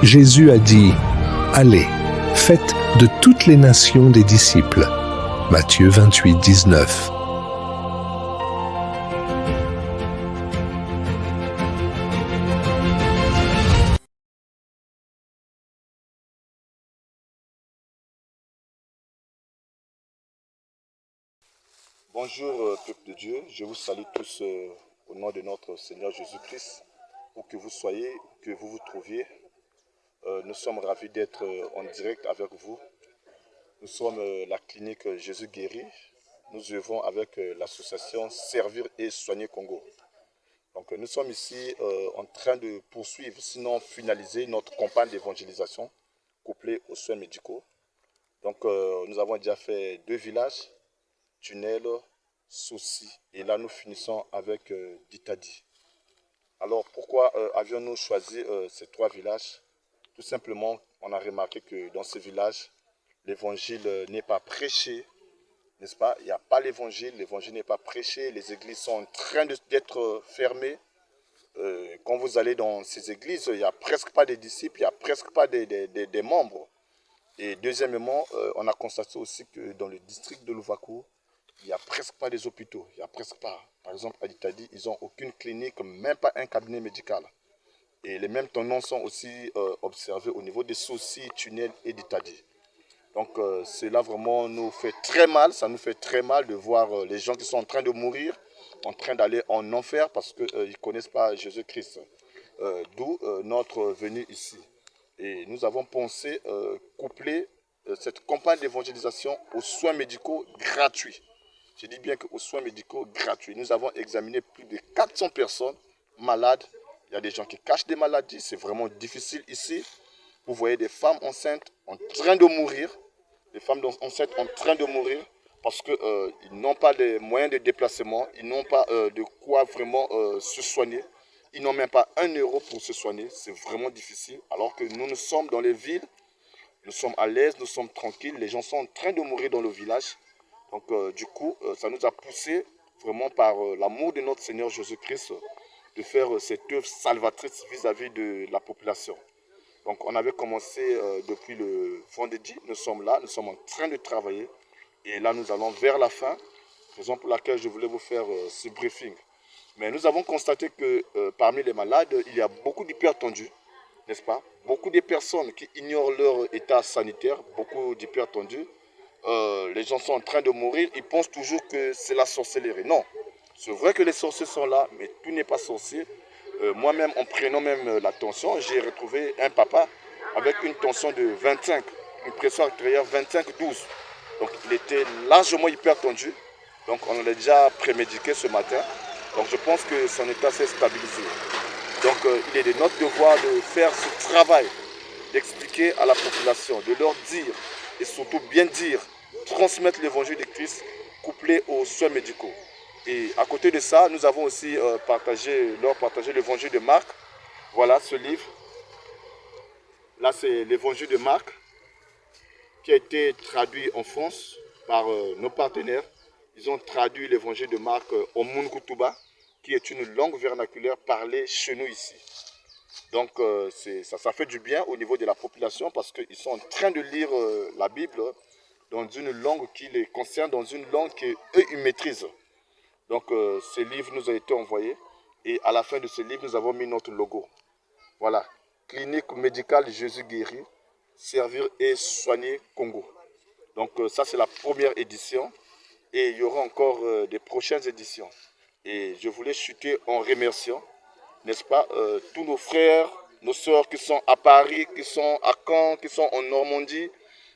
Jésus a dit « Allez, faites de toutes les nations des disciples ». Matthieu 28, 19. Bonjour peuple de Dieu, je vous salue tous au nom de notre Seigneur Jésus-Christ, où que vous soyez, où que vous vous trouviez. Nous sommes ravis d'être en direct avec vous. Nous sommes la clinique Jésus Guérit. Nous œuvrons avec l'association Servir et Soigner Congo. Donc nous sommes ici en train de poursuivre, sinon finaliser notre campagne d'évangélisation couplée aux soins médicaux. Donc nous avons déjà fait 2 villages, Tunnel, Souci, et là nous finissons avec Ditadi. Alors pourquoi avions-nous choisi ces 3 villages? Tout simplement, on a remarqué que dans ces villages, l'évangile n'est pas prêché, n'est-ce pas? Il n'y a pas l'évangile n'est pas prêché, les églises sont en train d'être fermées. Quand vous allez dans ces églises, il n'y a presque pas de disciples, il n'y a presque pas de membres. Et deuxièmement, on a constaté aussi que dans le district de Louvakou, il n'y a presque pas des hôpitaux, il n'y a presque pas. Par exemple, à Ditadi, ils n'ont aucune clinique, même pas un cabinet médical. Et les mêmes tendances sont aussi observées au niveau des Soucis, Tunnels et Ditadi. Donc cela vraiment nous fait très mal, ça nous fait très mal de voir les gens qui sont en train de mourir, en train d'aller en enfer parce qu'ils ne connaissent pas Jésus-Christ. D'où notre venue ici. Et nous avons pensé coupler cette campagne d'évangélisation aux soins médicaux gratuits. Je dis bien qu'aux soins médicaux gratuits. Nous avons examiné plus de 400 personnes malades. Il y a des gens qui cachent des maladies. C'est vraiment difficile ici. Vous voyez des femmes enceintes en train de mourir. Des femmes enceintes en train de mourir parce qu'ils n'ont pas de moyens de déplacement. Ils n'ont pas de quoi vraiment se soigner. Ils n'ont même pas 1 euro pour se soigner. C'est vraiment difficile. Alors que nous sommes dans les villes. Nous sommes à l'aise, nous sommes tranquilles. Les gens sont en train de mourir dans le village. Donc du coup, ça nous a poussé vraiment par l'amour de notre Seigneur Jésus-Christ de faire cette œuvre salvatrice vis-à-vis de la population. Donc on avait commencé depuis le vendredi, nous sommes là, nous sommes en train de travailler. Et là nous allons vers la fin, raison pour laquelle je voulais vous faire ce briefing. Mais nous avons constaté que parmi les malades, il y a beaucoup d'hypertendus, n'est-ce pas? Beaucoup de personnes qui ignorent leur état sanitaire, beaucoup d'hypertendus. Les gens sont en train de mourir, ils pensent toujours que c'est la sorcellerie. Non, c'est vrai que les sorciers sont là, mais tout n'est pas sorcier. Moi-même, en prenant même la tension, j'ai retrouvé un papa avec une tension de 25, une pression artérielle 25-12. Donc il était largement hypertendu. Donc on l'a déjà prémédiqué ce matin. Donc je pense que son état s'est stabilisé. Donc il est de notre devoir de faire ce travail, d'expliquer à la population, de leur dire et surtout bien dire, transmettre l'évangile de Christ couplé aux soins médicaux. Et à côté de ça, nous avons aussi leur partagé l'évangile de Marc. Voilà ce livre. Là, c'est l'évangile de Marc qui a été traduit en France par nos partenaires. Ils ont traduit l'évangile de Marc au Mungutuba, qui est une langue vernaculaire parlée chez nous ici. Donc ça fait du bien au niveau de la population parce qu'ils sont en train de lire la Bible dans une langue qui les concerne, dans une langue qu'eux ils maîtrisent. Donc ce livre nous a été envoyé et à la fin de ce livre nous avons mis notre logo. Voilà, Clinique médicale Jésus Guérit, Servir et Soigner Congo. Donc ça c'est la première édition et il y aura encore des prochaines éditions. Et je voulais chuter en remerciant, n'est-ce pas, tous nos frères, nos sœurs qui sont à Paris, qui sont à Caen, qui sont en Normandie,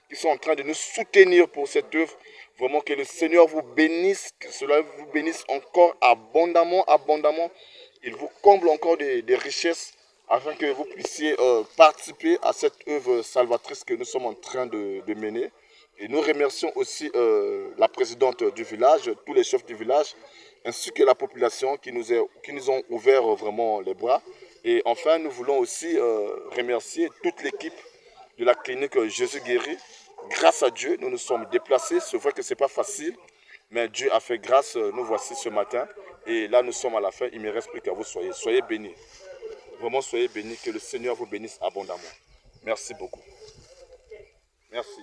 qui sont en train de nous soutenir pour cette œuvre. Vraiment que le Seigneur vous bénisse, que cela vous bénisse encore abondamment, abondamment. Il vous comble encore des richesses afin que vous puissiez participer à cette œuvre salvatrice que nous sommes en train de mener. Et nous remercions aussi la présidente du village, tous les chefs du village, ainsi que la population qui nous ont ouvert vraiment les bras. Et enfin, nous voulons aussi remercier toute l'équipe de la clinique Jésus Guérit. Grâce à Dieu, nous nous sommes déplacés. C'est vrai que ce n'est pas facile, mais Dieu a fait grâce. Nous voici ce matin. Et là, nous sommes à la fin. Il ne me reste plus qu'à vous soyez bénis. Vraiment, soyez bénis. Que le Seigneur vous bénisse abondamment. Merci beaucoup. Merci.